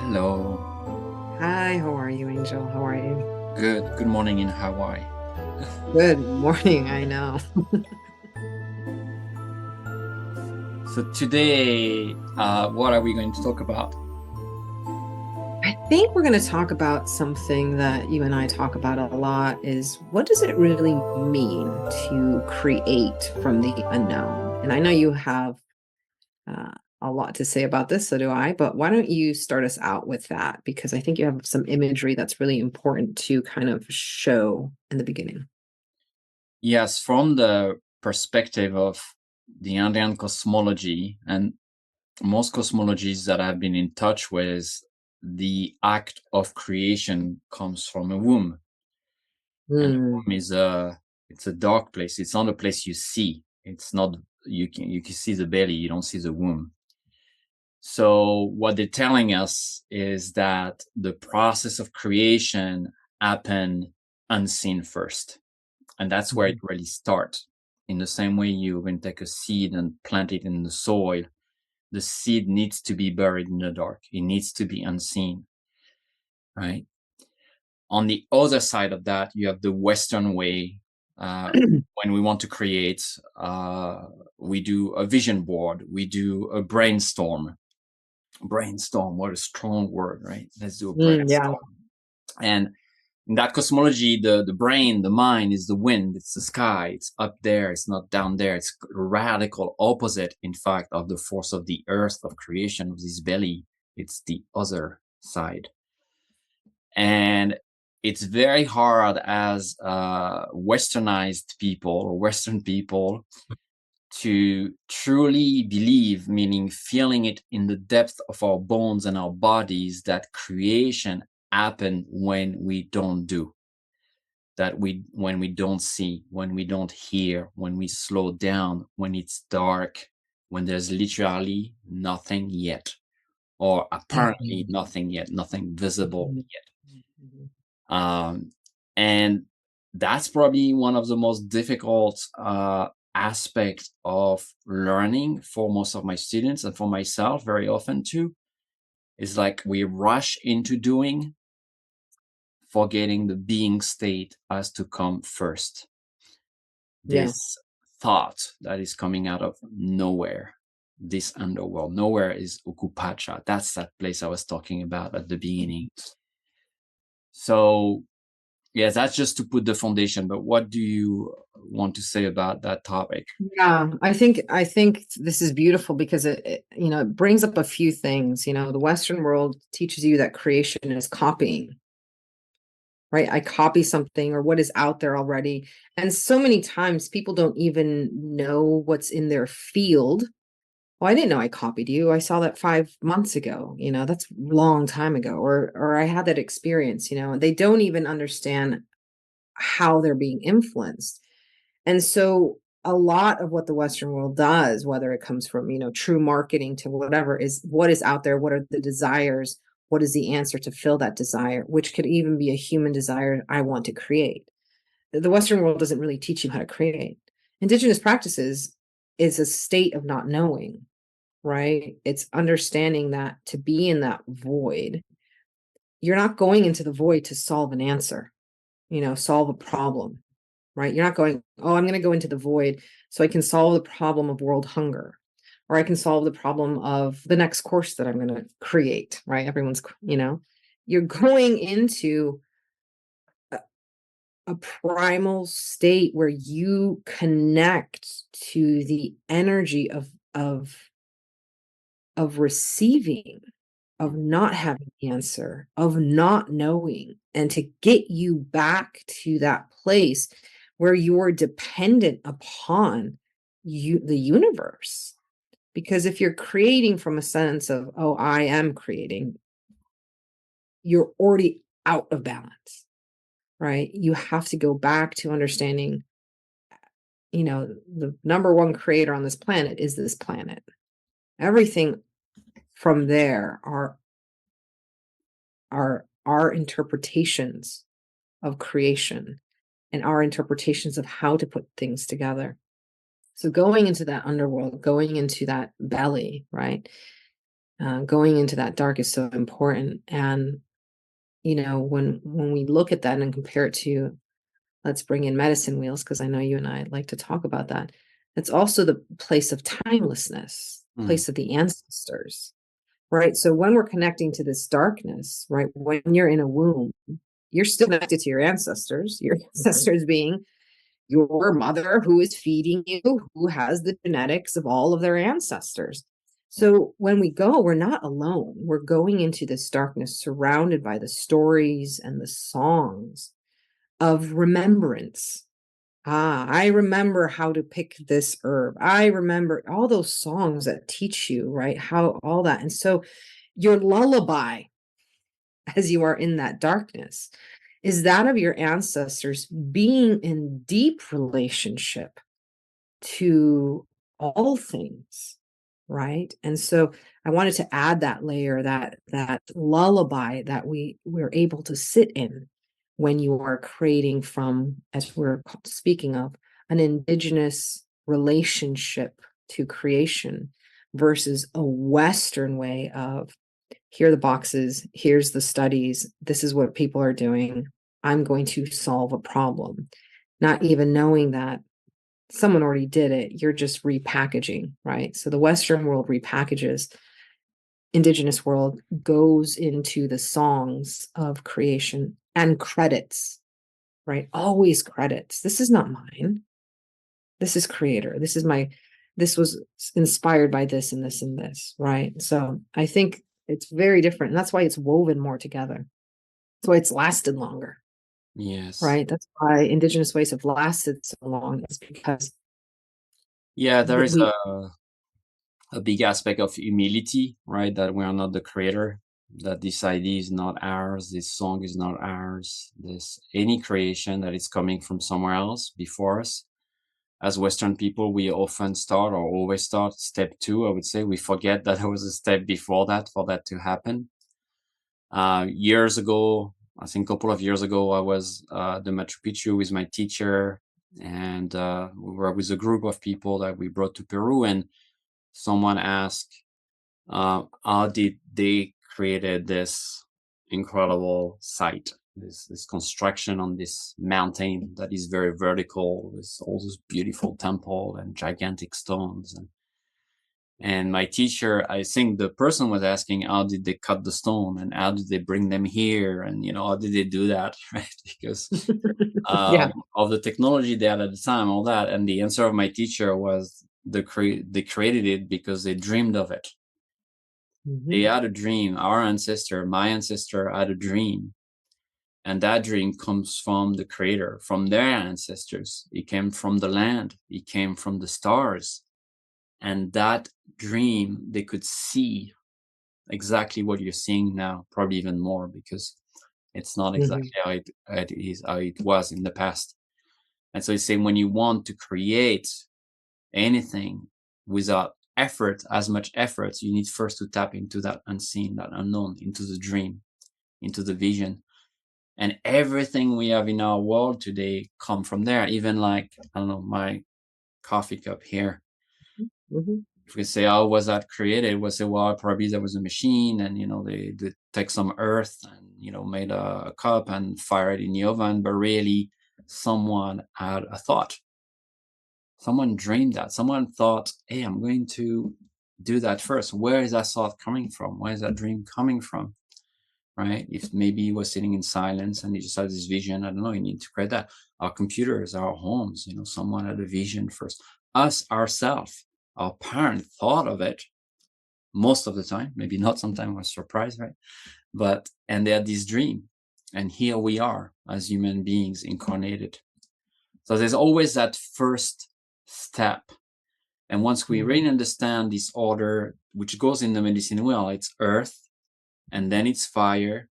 Hello. Hi, how are you, Angel? How are you? Good morning in Hawaii. Good morning, I know. So today, what are we going to talk about? I think we're going to talk about something that you and I talk about a lot is what does it really mean to create from the unknown? And I know you have uh, a lot to say about this, so do I, but why don't you start us out with that? Because I think you have some imagery that's really important to kind of show in the beginning. Yes, from the perspective of the Andean cosmology and most cosmologies that I've been in touch with, the act of creation comes from a womb, and a Mm, womb is it's a dark place. It's not a place you see. It's not you can see the belly, you don't see the womb. So what they're telling us is that the process of creation happened unseen first. And that's where it mhm, really starts. In the same way you can take a seed and plant it in the soil, the seed needs to be buried in the dark. It needs to be unseen, right? On the other side of that, you have the Western way. Uh, when we want to create, we do a vision board, we do a brainstorm, what a strong word, right? Let's do a yeah. brainstorm. And in that cosmology, the brain, the mind is the wind, it's the sky, it's up there, it's not down there. It's radical opposite, in fact, of the force of the earth, of creation, of this belly. It's the other side. And it's very hard as westernized people or Western people to truly believe, meaning feeling it in the depth of our bones and our bodies, that creation happened when we don't do, that we when we don't see, when we don't hear, when we slow down, when it's dark, when there's literally nothing yet, or apparently Mhm, nothing yet, nothing visible mhm, yet. mhm. And that's probably one of the most difficult aspects of learning for most of my students and for myself very often too, is like we rush into doing, forgetting the being state has to come first. Yeah. This thought that is coming out of nowhere, this underworld, nowhere is Ukupacha. That's that place I was talking about at the beginning. So yes, that's just to put the foundation. But what do you want to say about that topic? Yeah, I think this is beautiful because it brings up a few things. The Western world teaches you that creation is copying, right? I copy something or what is out there already. And so many times people don't even know what's in their field. Well, I didn't know I copied you. I saw that 5 months ago. That's a long time ago. Or I had that experience, and they don't even understand how they're being influenced. And so a lot of what the Western world does, whether it comes from, true marketing to whatever, is what is out there, what are the desires, what is the answer to fill that desire, which could even be a human desire I want to create. The Western world doesn't really teach you how to create. Indigenous practices is a state of not knowing, right? It's understanding that to be in that void, you're not going into the void to solve an answer, solve a problem, right? You're not going, oh, I'm going to go into the void so I can solve the problem of world hunger, or I can solve the problem of the next course that I'm going to create, right? You're going into a, a primal state where you connect to the energy of receiving, of not having the answer, of not knowing, and to get you back to that place where you're dependent upon the universe. Because if you're creating from a sense of, oh, I am creating, you're already out of balance, right? You have to go back to understanding, the number one creator on this planet is this planet. Everything from there are our interpretations of creation and our interpretations of how to put things together. So going into that underworld, going into that belly, right? Going into that dark is so important. And, when we look at that and compare it to, let's bring in medicine wheels, because I know you and I like to talk about that. It's also the place of timelessness, Mm. place of the ancestors, right? So when we're connecting to this darkness, right, when you're in a womb, you're still connected to your ancestors being your mother who is feeding you, who has the genetics of all of their ancestors. So when we go, we're not alone. We're going into this darkness surrounded by the stories and the songs of remembrance. I remember how to pick this herb. I remember all those songs that teach you, right? How all that. And so your lullaby, as you are in that darkness, is that of your ancestors being in deep relationship to all things, right? And so I wanted to add that layer, that lullaby that we're able to sit in when you are creating from, as we're speaking of, an indigenous relationship to creation versus a Western way of, here are the boxes, here's the studies, this is what people are doing, I'm going to solve a problem, not even knowing that someone already did it, you're just repackaging, right? So the Western world repackages, Indigenous world goes into the songs of creation and credits, right? Always credits. This is not mine. This is creator. This was inspired by this and this and this, right? So I think it's very different. And that's why it's woven more together. That's why it's lasted longer, Yes. right? That's why Indigenous ways have lasted so long, is because Yeah, there is we, a big aspect of humility, right? That we are not the creator, that this idea is not ours, this song is not ours, this any creation that is coming from somewhere else before us. As Western people, we often start or always start step two, I would say. We forget that there was a step before that for that to happen. Years ago, I think a couple of years ago, I was the Machu Picchu with my teacher, and we were with a group of people that we brought to Peru, and someone asked, how did they created this incredible site, this construction on this mountain that is very vertical with all this beautiful temple and gigantic stones, and my teacher, I think the person was asking, how did they cut the stone and how did they bring them here, and how did they do that, right? Because yeah. of the technology they had at the time, all that. And the answer of my teacher was they created it because they dreamed of it. They Mhm. had a dream. Our ancestor, my ancestor, had a dream, and that dream comes from the creator, from their ancestors. It came from the land, it came from the stars, and that dream they could see exactly what you're seeing now, probably even more, because it's not Mhm. exactly how it was in the past. And so it's saying, when you want to create anything without effort, as much effort, you need first to tap into that unseen, that unknown, into the dream, into the vision. And everything we have in our world today come from there. Even like, I don't know, my coffee cup here. Mhm. If we say, how was that created? We'll say, well, probably there was a machine, and they take some earth and made a cup and fire it in the oven. But really, someone had a thought. Someone dreamed that. Someone thought, hey, I'm going to do that first. Where is that thought coming from? Where is that dream coming from? Right? If maybe he was sitting in silence and he just had this vision, I don't know, you need to create that. Our computers, our homes, someone had a vision first. Us, ourselves, our parent thought of it most of the time, maybe not, sometimes we're surprised, right? And they had this dream. And here we are as human beings incarnated. So there's always that first step. And once we Mhm. really understand this order, which goes in the medicine wheel, it's earth, and then it's fire,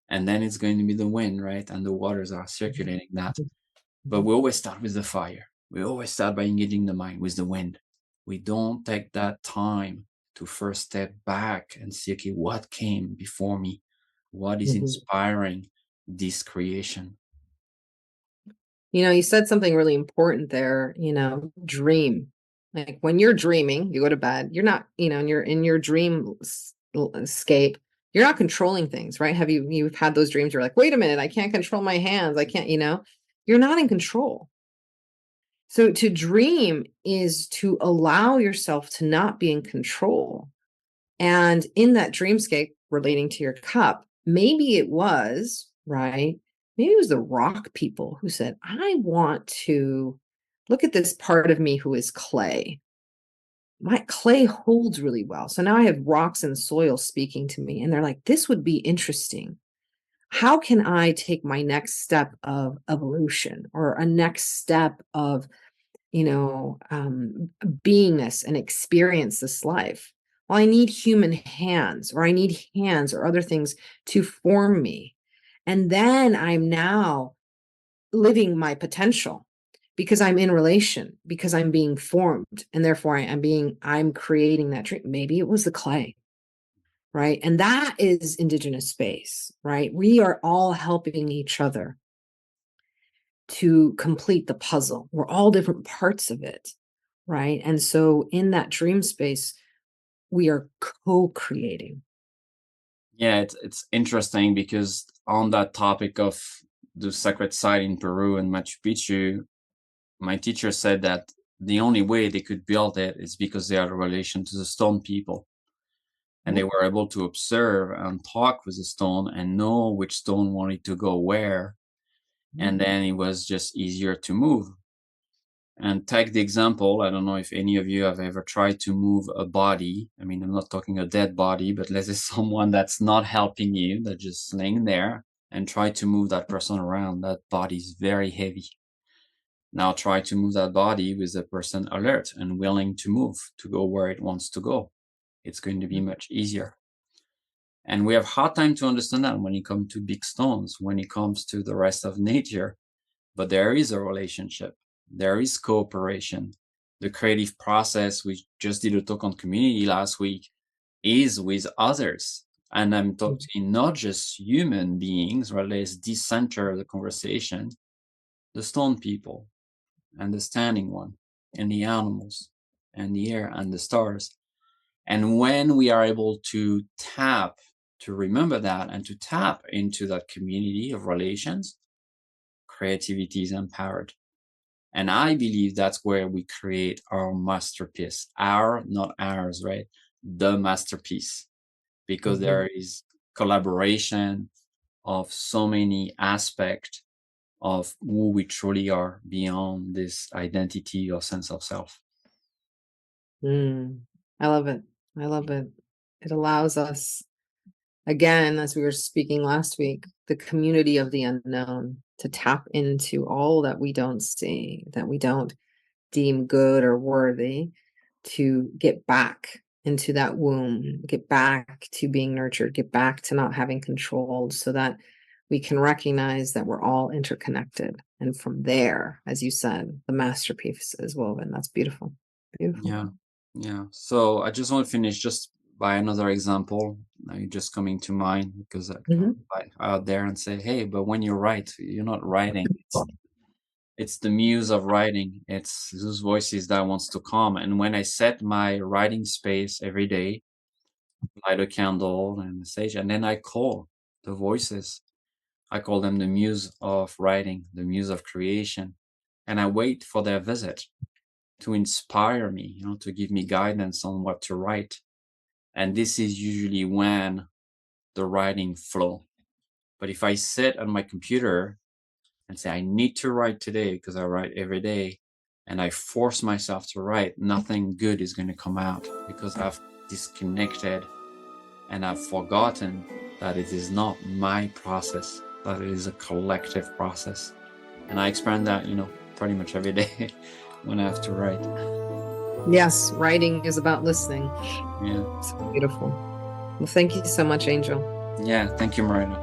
and then it's going to be the wind, right? And the waters are circulating that. But Mhm. we always start with the fire. We always start by engaging the mind with the wind. We don't take that time to first step back and see, okay, what came before me? What is Mhm. inspiring this creation? You said something really important there, dream. Like when you're dreaming, you go to bed, you're not, and you're in your dream escape, you're not controlling things, right? You've had those dreams, you're like, wait a minute, I can't control my hands. I can't, you're not in control. So to dream is to allow yourself to not be in control. And in that dreamscape relating to your cup, maybe it was, right? Maybe it was the rock people who said, I want to look at this part of me who is clay. My clay holds really well. So now I have rocks and soil speaking to me. And they're like, this would be interesting. How can I take my next step of evolution or a next step of, beingness and experience this life? Well, I need human hands, or I need hands or other things to form me. And then I'm now living my potential because I'm in relation, because I'm being formed, and therefore I'm creating that dream. Maybe it was the clay, right? And that is Indigenous space, right? We are all helping each other to complete the puzzle. We're all different parts of it, right? And so in that dream space, we are co-creating. Yeah, it's interesting because on that topic of the sacred site in Peru and Machu Picchu, my teacher said that the only way they could build it is because they had a relation to the stone people. And they were able to observe and talk with the stone and know which stone wanted to go where. And then it was just easier to move. And take the example, I don't know if any of you have ever tried to move a body. I mean, I'm not talking a dead body, but let's say someone that's not helping you, that's just laying there, and try to move that person around. That body is very heavy. Now try to move that body with the person alert and willing to move, to go where it wants to go. It's going to be much easier. And we have hard time to understand that when it comes to big stones, when it comes to the rest of nature. But there is a relationship. There is cooperation. The creative process, we just did a talk on community last week, is with others. And I'm talking not just human beings, right? Let's decenter the conversation. The stone people and the standing one and the animals and the air and the stars. And when we are able to remember that and to tap into that community of relations, creativity is empowered. And I believe that's where we create our masterpiece. Not ours, right? The masterpiece. Because there is collaboration of so many aspects of who we truly are beyond this identity or sense of self. I love it. I love it. It allows us, again, as we were speaking last week, the community of the unknown, to tap into all that we don't see, that we don't deem good or worthy, to get back into that womb, get back to being nurtured, get back to not having control, so that we can recognize that we're all interconnected. And from there, as you said, the masterpiece is woven. That's beautiful. Beautiful. Yeah. Yeah. So I just want to finish just by another example. Just coming to mind because I out there and say, hey, but when you write, you're not writing. It's the muse of writing. It's those voices that wants to come. And when I set my writing space every day, light a candle and a sage, and then I call the voices. I call them the muse of writing, the muse of creation. And I wait for their visit to inspire me, to give me guidance on what to write. And this is usually when the writing flow. But if I sit on my computer and say, I need to write today because I write every day, and I force myself to write, nothing good is going to come out because I've disconnected and I've forgotten that it is not my process, that it is a collective process. And I experience that, pretty much every day when I have to write. Yes, writing is about listening. Yeah. It's beautiful. Well, thank you so much, Angel. Yeah, thank you, Marita.